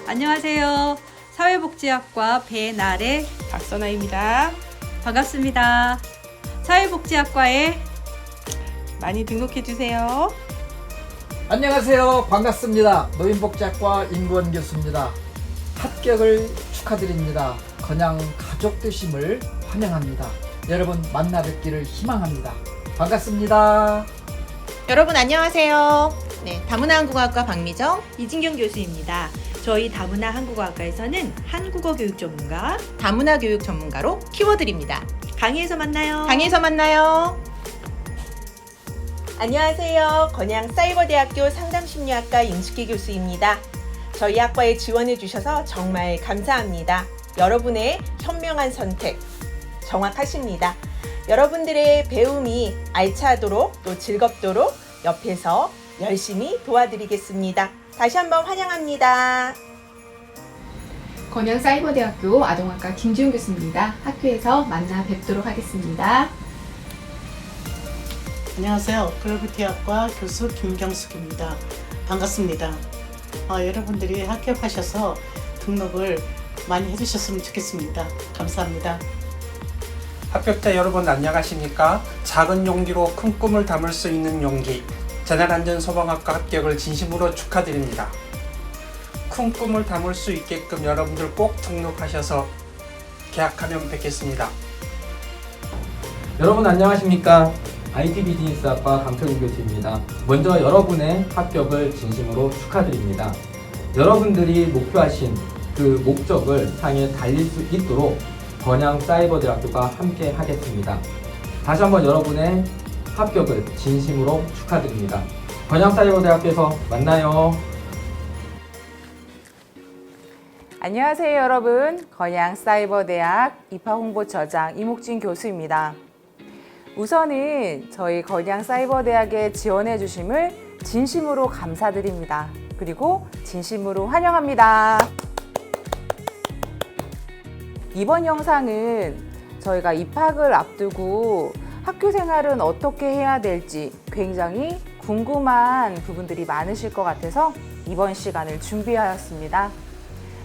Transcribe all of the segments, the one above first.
안녕하세요. 사회복지학과 배나래 박선아입니다. 반갑습니다. 사회복지학과에 많이 등록해 주세요. 안녕하세요. 반갑습니다. 노인복지학과 임구원 교수입니다. 합격을 축하드립니다. 그냥 가족 되심을 환영합니다. 여러분 만나 뵙기를 희망합니다. 반갑습니다. 여러분 안녕하세요. 다문화 한국어학과 박미정, 이진경 교수입니다. 저희 다문화 한국어학과에서는 한국어 교육 전문가, 다문화 교육 전문가로 키워드립니다. 강의에서 만나요. 강의에서 만나요. 안녕하세요. 건양사이버대학교 상담심리학과 임숙희 교수입니다. 저희 학과에 지원해 주셔서 정말 감사합니다. 여러분의 현명한 선택 정확하십니다. 여러분들의 배움이 알차도록 또 즐겁도록 옆에서 열심히 도와드리겠습니다. 다시 한번 환영합니다. 건양사이버대학교 아동학과 김지훈 교수입니다. 학교에서 만나 뵙도록 하겠습니다. 안녕하세요. 글로벌대학과 교수 김경숙입니다. 반갑습니다. 여러분들이 합격하셔서 등록을 많이 해주셨으면 좋겠습니다. 감사합니다. 합격자 여러분 안녕하십니까? 작은 용기로 큰 꿈을 담을 수 있는 용기 재난안전소방학과 합격을 진심으로 축하드립니다. 큰 꿈을 담을 수 있게끔 여러분들 꼭 등록하셔서 계약하면 뵙겠습니다. 여러분 안녕하십니까? IT 비즈니스학과 강태국 교수입니다. 먼저 여러분의 합격을 진심으로 축하드립니다. 여러분들이 목표하신 그 목적을 향해 달릴 수 있도록 건양사이버대학교가 함께 하겠습니다. 다시 한번 여러분의 합격을 진심으로 축하드립니다. 건양사이버대학교에서 만나요. 안녕하세요 여러분. 건양사이버대학 입학홍보처장 이목진 교수입니다. 우선은 저희 건양사이버대학에 지원해 주심을 진심으로 감사드립니다. 그리고 진심으로 환영합니다. 이번 영상은 저희가 입학을 앞두고 학교 생활은 어떻게 해야 될지 굉장히 궁금한 부분들이 많으실 것 같아서 이번 시간을 준비하였습니다.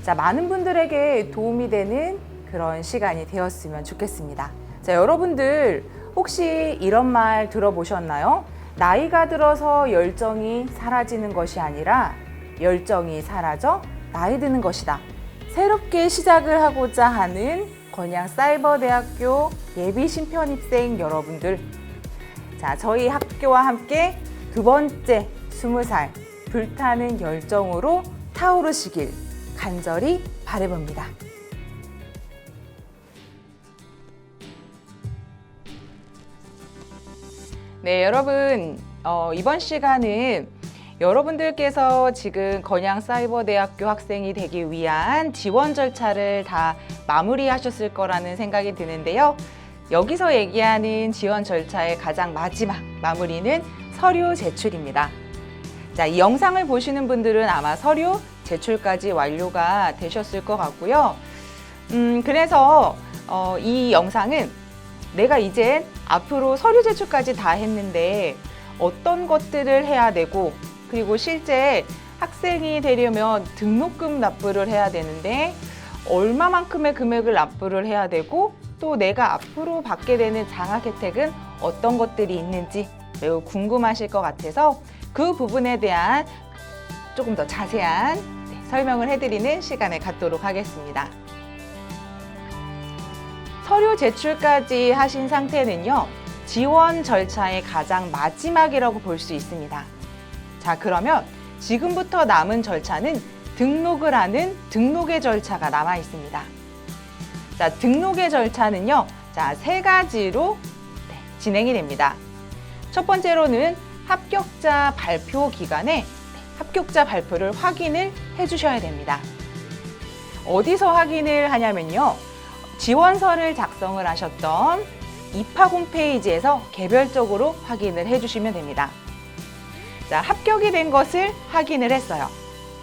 자, 많은 분들에게 도움이 되는 그런 시간이 되었으면 좋겠습니다. 자, 여러분들 혹시 이런 말 들어보셨나요? 나이가 들어서 열정이 사라지는 것이 아니라 열정이 사라져 나이 드는 것이다. 새롭게 시작을 하고자 하는 건양사이버대학교 예비 신편입생 여러분들, 자, 저희 학교와 함께 두 번째 20살 불타는 열정으로 타오르시길 간절히 바라봅니다. 네, 여러분, 이번 시간은 여러분들께서 지금 건양사이버대학교 학생이 되기 위한 지원 절차를 다 마무리하셨을 거라는 생각이 드는데요. 여기서 얘기하는 지원 절차의 가장 마지막 마무리는 서류 제출입니다. 자, 이 영상을 보시는 분들은 아마 서류 제출까지 완료가 되셨을 것 같고요. 그래서 이 영상은 내가 이제 앞으로 서류 제출까지 다 했는데 어떤 것들을 해야 되고, 그리고 실제 학생이 되려면 등록금 납부를 해야 되는데 얼마만큼의 금액을 납부를 해야 되고, 또 내가 앞으로 받게 되는 장학 혜택은 어떤 것들이 있는지 매우 궁금하실 것 같아서 그 부분에 대한 조금 더 자세한 설명을 해드리는 시간을 갖도록 하겠습니다. 서류 제출까지 하신 상태는요, 지원 절차의 가장 마지막이라고 볼 수 있습니다. 자, 그러면 지금부터 남은 절차는 등록을 하는 등록의 절차가 남아 있습니다. 자, 등록의 절차는요, 자, 세 가지로 진행이 됩니다. 첫 번째로는 합격자 발표 기간에 합격자 발표를 확인을 해주셔야 됩니다. 어디서 확인을 하냐면요, 지원서를 작성을 하셨던 입학 홈페이지에서 개별적으로 확인을 해주시면 됩니다. 자, 합격이 된 것을 확인을 했어요.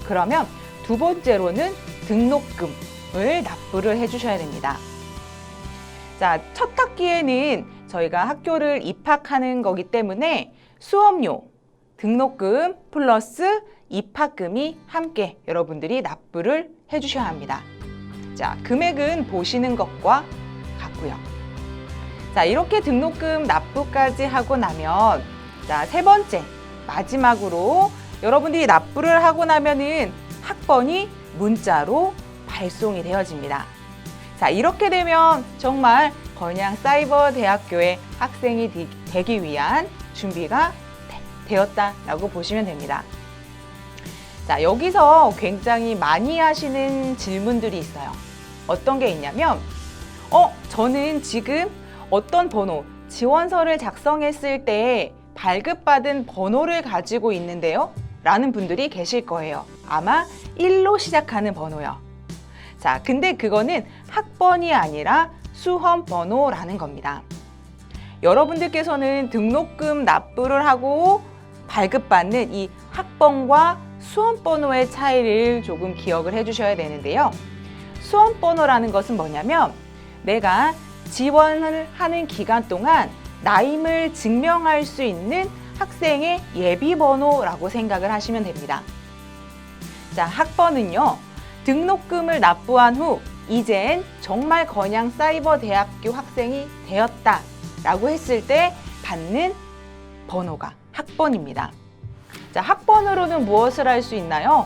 그러면 두 번째로는 등록금을 납부를 해주셔야 됩니다. 자, 첫 학기에는 저희가 학교를 입학하는 거기 때문에 수업료, 등록금 플러스 입학금이 함께 여러분들이 납부를 해주셔야 합니다. 자, 금액은 보시는 것과 같고요. 자, 이렇게 등록금 납부까지 하고 나면 자, 세 번째 마지막으로 여러분들이 납부를 하고 나면은 학번이 문자로 발송이 되어집니다. 자, 이렇게 되면 정말 건양사이버대학교의 학생이 되기 위한 준비가 되었다라고 보시면 됩니다. 자, 여기서 굉장히 많이 하시는 질문들이 있어요. 어떤 게 있냐면 저는 지금 어떤 번호, 지원서를 작성했을 때 발급받은 번호를 가지고 있는데요? 라는 분들이 계실 거예요. 아마 1로 시작하는 번호요. 자, 근데 그거는 학번이 아니라 수험 번호라는 겁니다. 여러분들께서는 등록금 납부를 하고 발급받는 이 학번과 수험 번호의 차이를 조금 기억을 해 주셔야 되는데요. 수험 번호라는 것은 뭐냐면 내가 지원을 하는 기간 동안 나임을 증명할 수 있는 학생의 예비 번호라고 생각을 하시면 됩니다. 자, 학번은요. 등록금을 납부한 후 이젠 정말 건양사이버대학교 학생이 되었다라고 했을 때 받는 번호가 학번입니다. 자, 학번으로는 무엇을 할 수 있나요?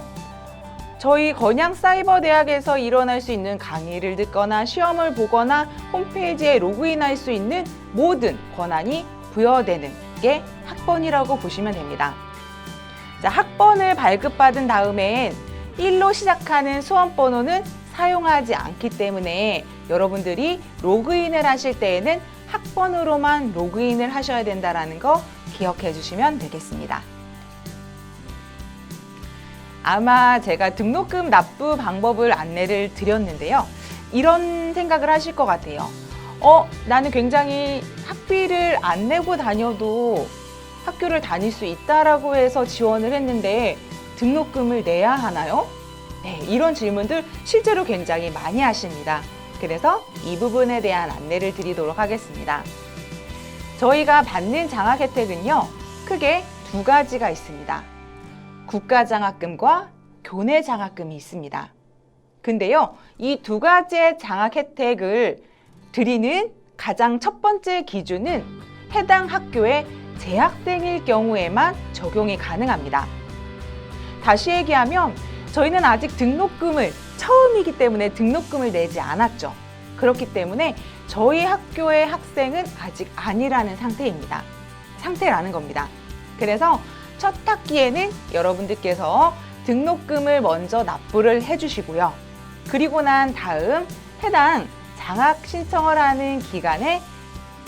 저희 건양사이버대학에서 일어날 수 있는 강의를 듣거나 시험을 보거나 홈페이지에 로그인할 수 있는 모든 권한이 부여되는 게 학번이라고 보시면 됩니다. 자, 학번을 발급받은 다음엔 1로 시작하는 수험번호는 사용하지 않기 때문에 여러분들이 로그인을 하실 때에는 학번으로만 로그인을 하셔야 된다는 거 기억해 주시면 되겠습니다. 아마 제가 등록금 납부 방법을 안내를 드렸는데요. 이런 생각을 하실 것 같아요. 나는 굉장히 학비를 안 내고 다녀도 학교를 다닐 수 있다라고 해서 지원을 했는데 등록금을 내야 하나요? 네, 이런 질문들 실제로 굉장히 많이 하십니다. 그래서 이 부분에 대한 안내를 드리도록 하겠습니다. 저희가 받는 장학 혜택은요, 크게 두 가지가 있습니다. 국가장학금과 교내장학금이 있습니다. 근데요, 이 두 가지의 장학 혜택을 드리는 가장 첫 번째 기준은 해당 학교의 재학생일 경우에만 적용이 가능합니다. 다시 얘기하면 저희는 아직 등록금을 처음이기 때문에 등록금을 내지 않았죠. 그렇기 때문에 저희 학교의 학생은 아직 아니라는 상태라는 겁니다. 그래서 첫 학기에는 여러분들께서 등록금을 먼저 납부를 해주시고요. 그리고 난 다음 해당 장학 신청을 하는 기간에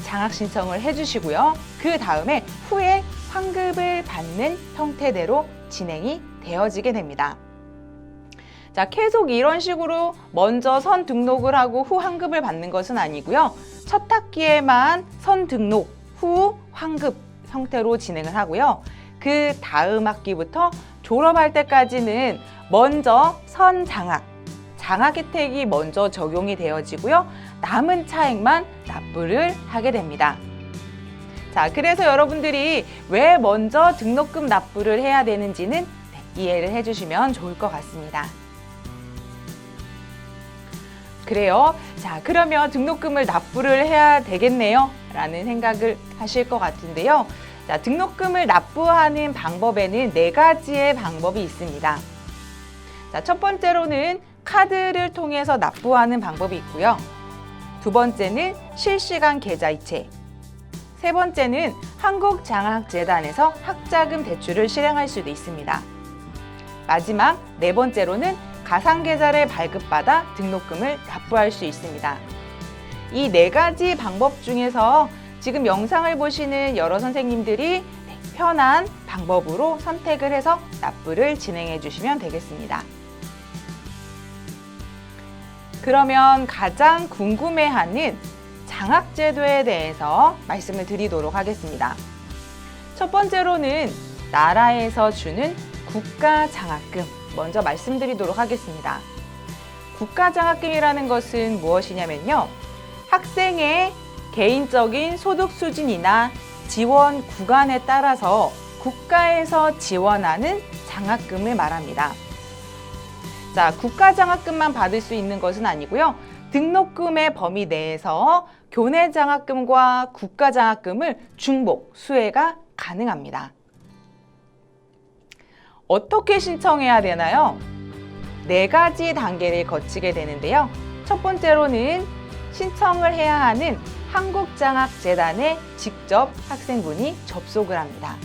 장학 신청을 해주시고요. 그 다음에 후에 환급을 받는 형태대로 진행이 되어지게 됩니다. 자, 계속 이런 식으로 먼저 선 등록을 하고 후 환급을 받는 것은 아니고요. 첫 학기에만 선 등록, 후 환급 형태로 진행을 하고요. 그 다음 학기부터 졸업할 때까지는 먼저 선 장학 혜택이 먼저 적용이 되어지고요. 남은 차액만 납부를 하게 됩니다. 자, 그래서 여러분들이 왜 먼저 등록금 납부를 해야 되는지는 이해를 해주시면 좋을 것 같습니다. 그래요. 자, 그러면 등록금을 납부를 해야 되겠네요. 라는 생각을 하실 것 같은데요. 자, 등록금을 납부하는 방법에는 4가지의 방법이 있습니다. 자, 첫 번째로는 카드를 통해서 납부하는 방법이 있고요. 두 번째는 실시간 계좌이체. 세 번째는 한국장학재단에서 학자금 대출을 실행할 수도 있습니다. 마지막 네 번째로는 가상계좌를 발급받아 등록금을 납부할 수 있습니다. 이 4가지 방법 중에서 지금 영상을 보시는 여러 선생님들이 편한 방법으로 선택을 해서 납부를 진행해 주시면 되겠습니다. 그러면 가장 궁금해하는 장학제도에 대해서 말씀을 드리도록 하겠습니다. 첫 번째로는 나라에서 주는 국가장학금 먼저 말씀드리도록 하겠습니다. 국가장학금이라는 것은 무엇이냐면요. 학생의 개인적인 소득 수준이나 지원 구간에 따라서 국가에서 지원하는 장학금을 말합니다. 자, 국가장학금만 받을 수 있는 것은 아니고요. 등록금의 범위 내에서 교내장학금과 국가장학금을 중복, 수혜가 가능합니다. 어떻게 신청해야 되나요? 4가지 단계를 거치게 되는데요. 첫 번째로는 신청을 해야 하는 한국장학재단에 직접 학생분이 접속을 합니다.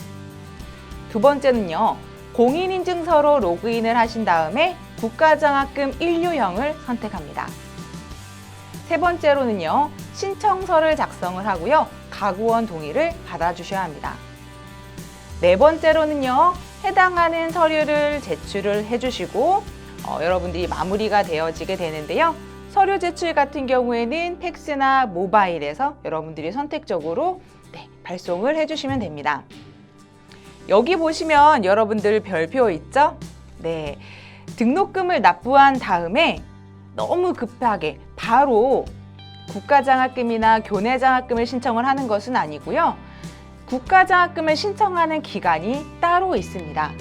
두 번째는요, 공인인증서로 로그인을 하신 다음에 국가장학금 1류형을 선택합니다. 세 번째로는요, 신청서를 작성을 하고요, 가구원 동의를 받아주셔야 합니다. 네 번째로는요, 해당하는 서류를 제출을 해주시고 여러분들이 마무리가 되어지게 되는데요. 서류 제출 같은 경우에는 팩스나 모바일에서 여러분들이 선택적으로 발송을 해주시면 됩니다. 여기 보시면 여러분들 별표 있죠? 네, 등록금을 납부한 다음에 너무 급하게 바로 국가장학금이나 교내장학금을 신청을 하는 것은 아니고요. 국가장학금을 신청하는 기간이 따로 있습니다.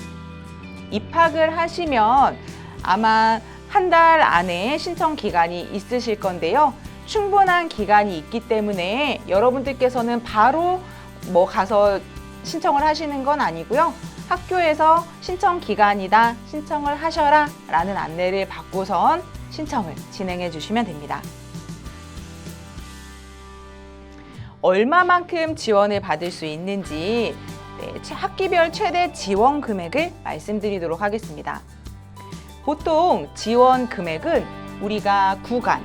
입학을 하시면 아마 한 달 안에 신청 기간이 있으실 건데요. 충분한 기간이 있기 때문에 여러분들께서는 바로 가서 신청을 하시는 건 아니고요. 학교에서 신청 기간이다, 신청을 하셔라 라는 안내를 받고선 신청을 진행해 주시면 됩니다. 얼마만큼 지원을 받을 수 있는지 학기별 최대 지원 금액을 말씀드리도록 하겠습니다. 보통 지원 금액은 우리가 구간,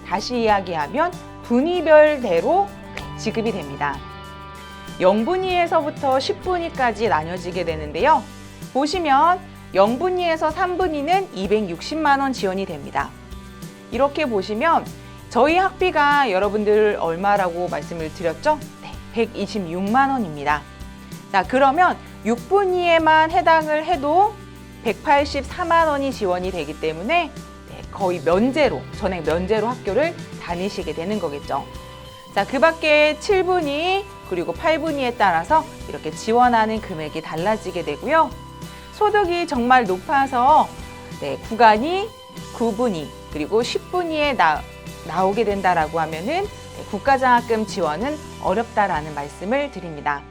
다시 이야기하면 분위별대로 지급이 됩니다. 0분위에서부터 10분위까지 나뉘어지게 되는데요. 보시면 0분위에서 3분위는 260만 원 지원이 됩니다. 이렇게 보시면 저희 학비가 여러분들 얼마라고 말씀을 드렸죠? 네, 126만 원입니다. 자, 그러면 6분위에만 해당을 해도 184만 원이 지원이 되기 때문에 거의 면제로, 전액 면제로 학교를 다니시게 되는 거겠죠. 자, 그 밖에 7분위 그리고 8분위에 따라서 이렇게 지원하는 금액이 달라지게 되고요. 소득이 정말 높아서 구간이 9분위 그리고 10분위에 나오게 된다라고 하면은 국가장학금 지원은 어렵다라는 말씀을 드립니다.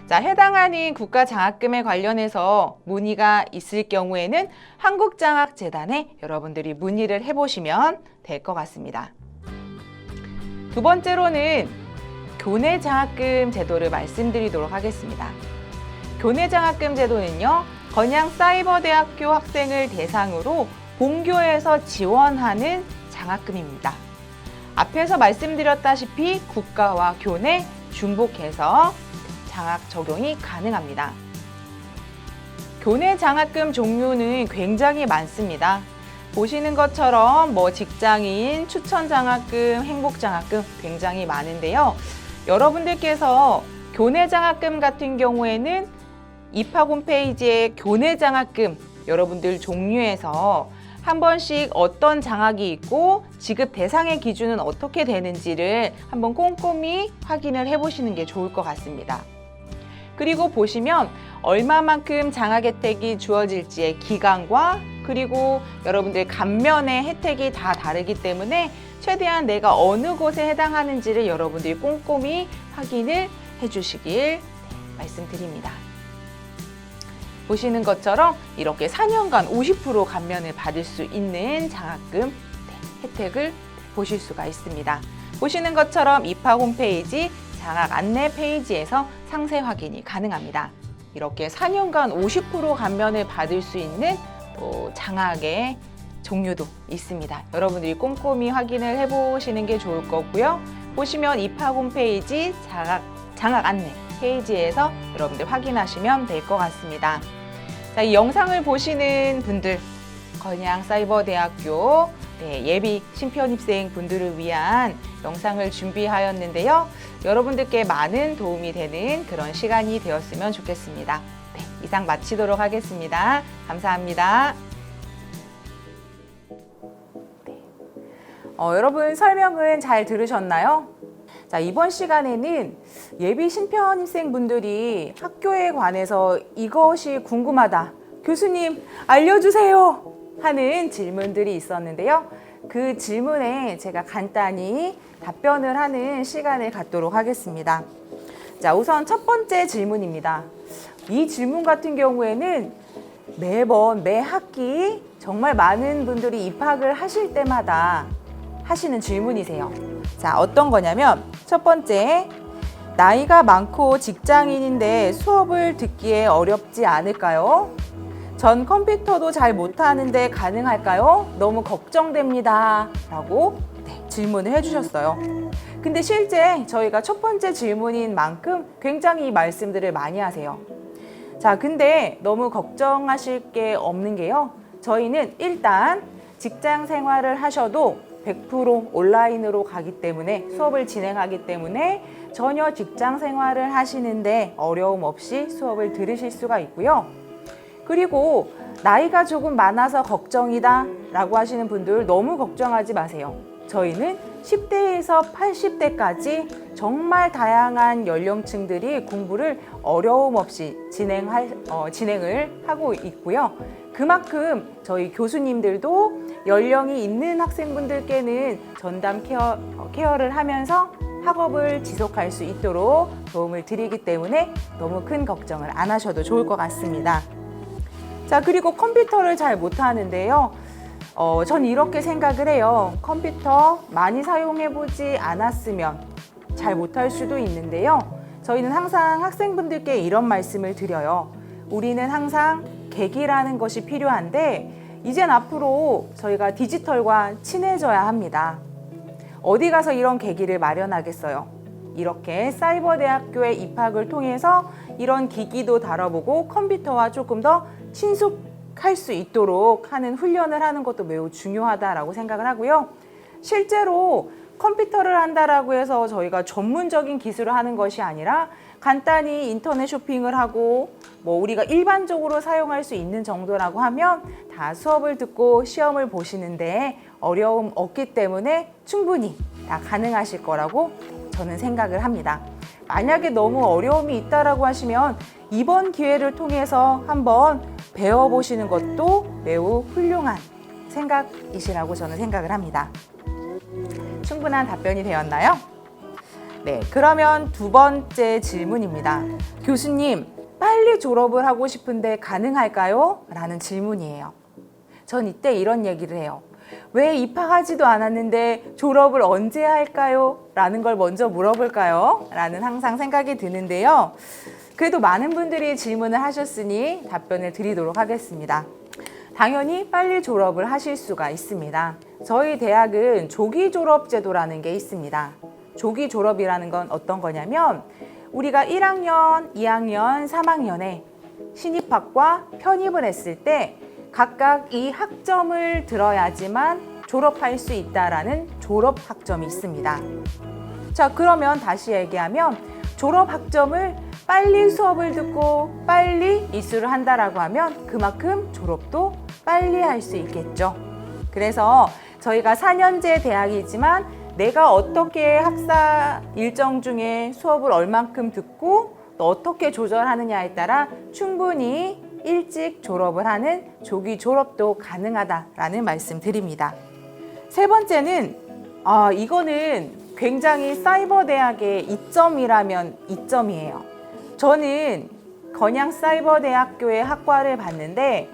자, 해당하는 국가장학금에 관련해서 문의가 있을 경우에는 한국장학재단에 여러분들이 문의를 해보시면 될 것 같습니다. 두 번째로는 교내장학금 제도를 말씀드리도록 하겠습니다. 교내장학금 제도는요, 건양사이버대학교 학생을 대상으로 본교에서 지원하는 장학금입니다. 앞에서 말씀드렸다시피 국가와 교내 중복해서 장학 적용이 가능합니다. 교내 장학금 종류는 굉장히 많습니다. 보시는 것처럼 직장인, 추천 장학금, 행복 장학금 굉장히 많은데요. 여러분들께서 교내 장학금 같은 경우에는 입학 홈페이지에 교내 장학금 여러분들 종류에서 한 번씩 어떤 장학이 있고 지급 대상의 기준은 어떻게 되는지를 한번 꼼꼼히 확인을 해보시는 게 좋을 것 같습니다. 그리고 보시면 얼마만큼 장학 혜택이 주어질지의 기간과 그리고 여러분들 감면의 혜택이 다 다르기 때문에 최대한 내가 어느 곳에 해당하는지를 여러분들이 꼼꼼히 확인을 해주시길 말씀드립니다. 보시는 것처럼 이렇게 4년간 50% 감면을 받을 수 있는 장학금 혜택을 보실 수가 있습니다. 보시는 것처럼 입학 홈페이지 장학 안내 페이지에서 상세 확인이 가능합니다. 이렇게 4년간 50% 감면을 받을 수 있는 장학의 종류도 있습니다. 여러분들이 꼼꼼히 확인을 해보시는 게 좋을 거고요. 보시면 입학 홈페이지 장학 안내 페이지에서 여러분들 확인하시면 될 것 같습니다. 자, 이 영상을 보시는 분들, 건양사이버대학교 예비 신편입생 분들을 위한 영상을 준비하였는데요. 여러분들께 많은 도움이 되는 그런 시간이 되었으면 좋겠습니다. 이상 마치도록 하겠습니다. 감사합니다. 여러분 설명은 잘 들으셨나요? 자, 이번 시간에는 예비 신편입생 분들이 학교에 관해서 이것이 궁금하다, 교수님 알려주세요 하는 질문들이 있었는데요. 그 질문에 제가 간단히 답변을 하는 시간을 갖도록 하겠습니다. 자, 우선 첫 번째 질문입니다. 이 질문 같은 경우에는 매번 매 학기 정말 많은 분들이 입학을 하실 때마다 하시는 질문이세요. 자, 어떤 거냐면 첫 번째, 나이가 많고 직장인인데 수업을 듣기에 어렵지 않을까요? 전 컴퓨터도 잘 못하는데 가능할까요? 너무 걱정됩니다. 라고 질문을 해주셨어요. 근데 실제 저희가 첫 번째 질문인 만큼 굉장히 이 말씀들을 많이 하세요. 자, 근데 너무 걱정하실 게 없는 게요. 저희는 일단 직장 생활을 하셔도 100% 온라인으로 가기 때문에 수업을 진행하기 때문에 전혀 직장 생활을 하시는데 어려움 없이 수업을 들으실 수가 있고요. 그리고 나이가 조금 많아서 걱정이다 라고 하시는 분들 너무 걱정하지 마세요. 저희는 10대에서 80대까지 정말 다양한 연령층들이 공부를 어려움 없이 진행을 하고 있고요. 그만큼 저희 교수님들도 연령이 있는 학생분들께는 전담 케어를 하면서 학업을 지속할 수 있도록 도움을 드리기 때문에 너무 큰 걱정을 안 하셔도 좋을 것 같습니다. 자, 그리고 컴퓨터를 잘 못하는데요. 전 이렇게 생각을 해요. 컴퓨터 많이 사용해보지 않았으면 잘 못할 수도 있는데요. 저희는 항상 학생분들께 이런 말씀을 드려요. 우리는 항상 계기라는 것이 필요한데 이젠 앞으로 저희가 디지털과 친해져야 합니다. 어디 가서 이런 계기를 마련하겠어요. 이렇게 사이버대학교에 입학을 통해서 이런 기기도 다뤄보고 컴퓨터와 조금 더 친숙할 수 있도록 하는 훈련을 하는 것도 매우 중요하다라고 생각을 하고요. 실제로 컴퓨터를 한다라고 해서 저희가 전문적인 기술을 하는 것이 아니라 간단히 인터넷 쇼핑을 하고 우리가 일반적으로 사용할 수 있는 정도라고 하면 다 수업을 듣고 시험을 보시는데 어려움 없기 때문에 충분히 다 가능하실 거라고 저는 생각을 합니다. 만약에 너무 어려움이 있다라고 하시면 이번 기회를 통해서 한번 배워보시는 것도 매우 훌륭한 생각이시라고 저는 생각을 합니다. 충분한 답변이 되었나요? 네, 그러면 두 번째 질문입니다. 교수님, 빨리 졸업을 하고 싶은데 가능할까요? 라는 질문이에요. 전 이때 이런 얘기를 해요. 왜 입학하지도 않았는데 졸업을 언제 할까요? 라는 걸 먼저 물어볼까요? 라는 항상 생각이 드는데요. 그래도 많은 분들이 질문을 하셨으니 답변을 드리도록 하겠습니다. 당연히 빨리 졸업을 하실 수가 있습니다. 저희 대학은 조기 졸업 제도라는 게 있습니다. 조기 졸업이라는 건 어떤 거냐면 우리가 1학년, 2학년, 3학년에 신입학과 편입을 했을 때 각각 이 학점을 들어야지만 졸업할 수 있다라는 졸업 학점이 있습니다. 자, 그러면 다시 얘기하면 졸업 학점을 빨리 수업을 듣고 빨리 이수를 한다라고 하면 그만큼 졸업도 빨리 할 수 있겠죠. 그래서 저희가 4년제 대학이지만 내가 어떻게 학사 일정 중에 수업을 얼만큼 듣고 또 어떻게 조절하느냐에 따라 충분히 일찍 졸업을 하는 조기 졸업도 가능하다라는 말씀 드립니다. 세 번째는 이거는 굉장히 사이버대학의 이점이라면 이점이에요. 저는 건양사이버대학교의 학과를 봤는데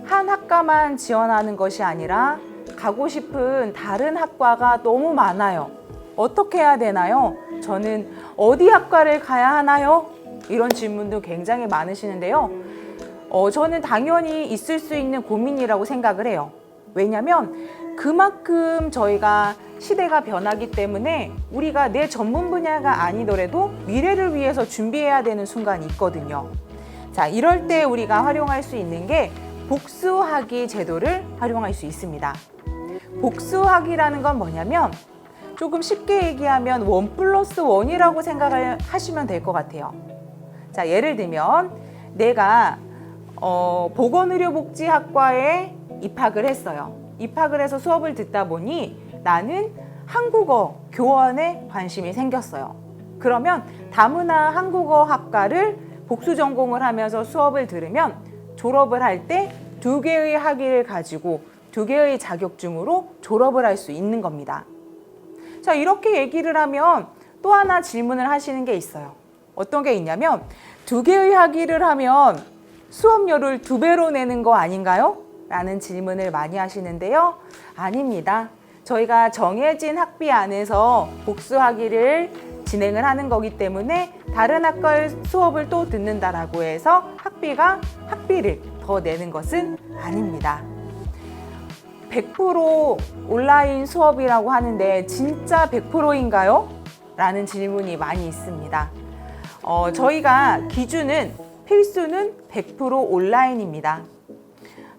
한 학과만 지원하는 것이 아니라 가고 싶은 다른 학과가 너무 많아요. 어떻게 해야 되나요? 저는 어디 학과를 가야 하나요? 이런 질문도 굉장히 많으시는데요. 저는 당연히 있을 수 있는 고민이라고 생각을 해요. 왜냐하면 그만큼 저희가 시대가 변하기 때문에 우리가 내 전문 분야가 아니더라도 미래를 위해서 준비해야 되는 순간이 있거든요. 자, 이럴 때 우리가 활용할 수 있는 게 복수학위 제도를 활용할 수 있습니다. 복수학위라는 건 뭐냐면 조금 쉽게 얘기하면 1+1이라고 생각을 하시면 될 것 같아요. 자, 예를 들면 내가 보건의료복지학과에 입학을 했어요. 입학을 해서 수업을 듣다 보니 나는 한국어 교원에 관심이 생겼어요. 그러면 다문화 한국어 학과를 복수 전공을 하면서 수업을 들으면 졸업을 할 때 2개의 학위를 가지고 2개의 자격증으로 졸업을 할 수 있는 겁니다. 자, 이렇게 얘기를 하면 또 하나 질문을 하시는 게 있어요. 어떤 게 있냐면 2개의 학위를 하면 수업료를 2배로 내는 거 아닌가요? 라는 질문을 많이 하시는데요. 아닙니다. 저희가 정해진 학비 안에서 복수 학위를 진행을 하는 거기 때문에 다른 학과의 수업을 또 듣는다라고 해서 학비를 더 내는 것은 아닙니다. 100% 온라인 수업이라고 하는데 진짜 100%인가요? 라는 질문이 많이 있습니다. 저희가 필수는 100% 온라인입니다.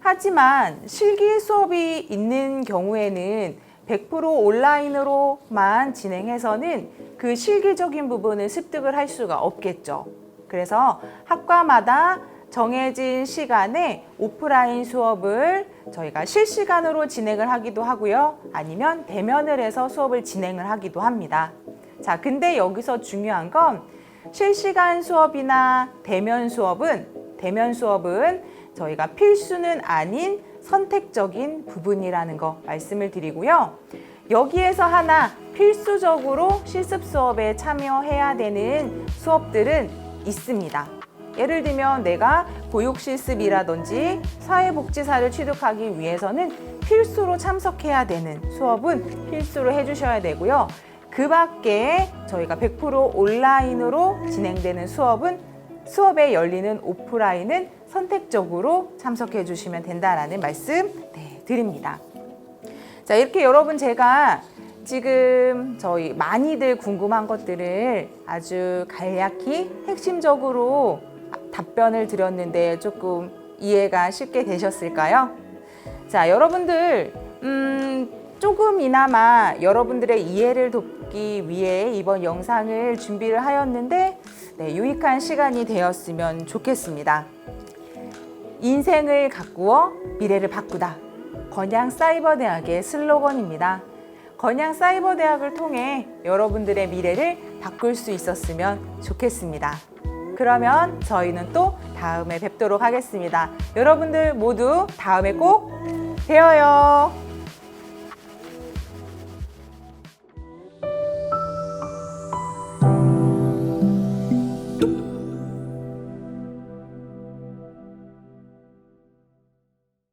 하지만 실기 수업이 있는 경우에는 100% 온라인으로만 진행해서는 그 실기적인 부분을 습득을 할 수가 없겠죠. 그래서 학과마다 정해진 시간에 오프라인 수업을 저희가 실시간으로 진행을 하기도 하고요. 아니면 대면을 해서 수업을 진행을 하기도 합니다. 자, 근데 여기서 중요한 건 실시간 수업이나 대면 수업은 저희가 필수는 아닌 선택적인 부분이라는 거 말씀을 드리고요. 여기에서 하나 필수적으로 실습 수업에 참여해야 되는 수업들은 있습니다. 예를 들면 내가 보육실습이라든지 사회복지사를 취득하기 위해서는 필수로 참석해야 되는 수업은 필수로 해주셔야 되고요. 그 밖에 저희가 100% 온라인으로 진행되는 수업에 열리는 오프라인은 선택적으로 참석해 주시면 된다라는 말씀 드립니다. 자, 이렇게 여러분 제가 지금 저희 많이들 궁금한 것들을 아주 간략히 핵심적으로 답변을 드렸는데 조금 이해가 쉽게 되셨을까요? 자, 여러분들 조금이나마 여러분들의 이해를 돕기 위해 이번 영상을 준비를 하였는데 유익한 시간이 되었으면 좋겠습니다. 인생을 가꾸어 미래를 바꾸다. 건양사이버대학의 슬로건입니다. 건양사이버대학을 통해 여러분들의 미래를 바꿀 수 있었으면 좋겠습니다. 그러면 저희는 또 다음에 뵙도록 하겠습니다. 여러분들 모두 다음에 꼭 뵈어요.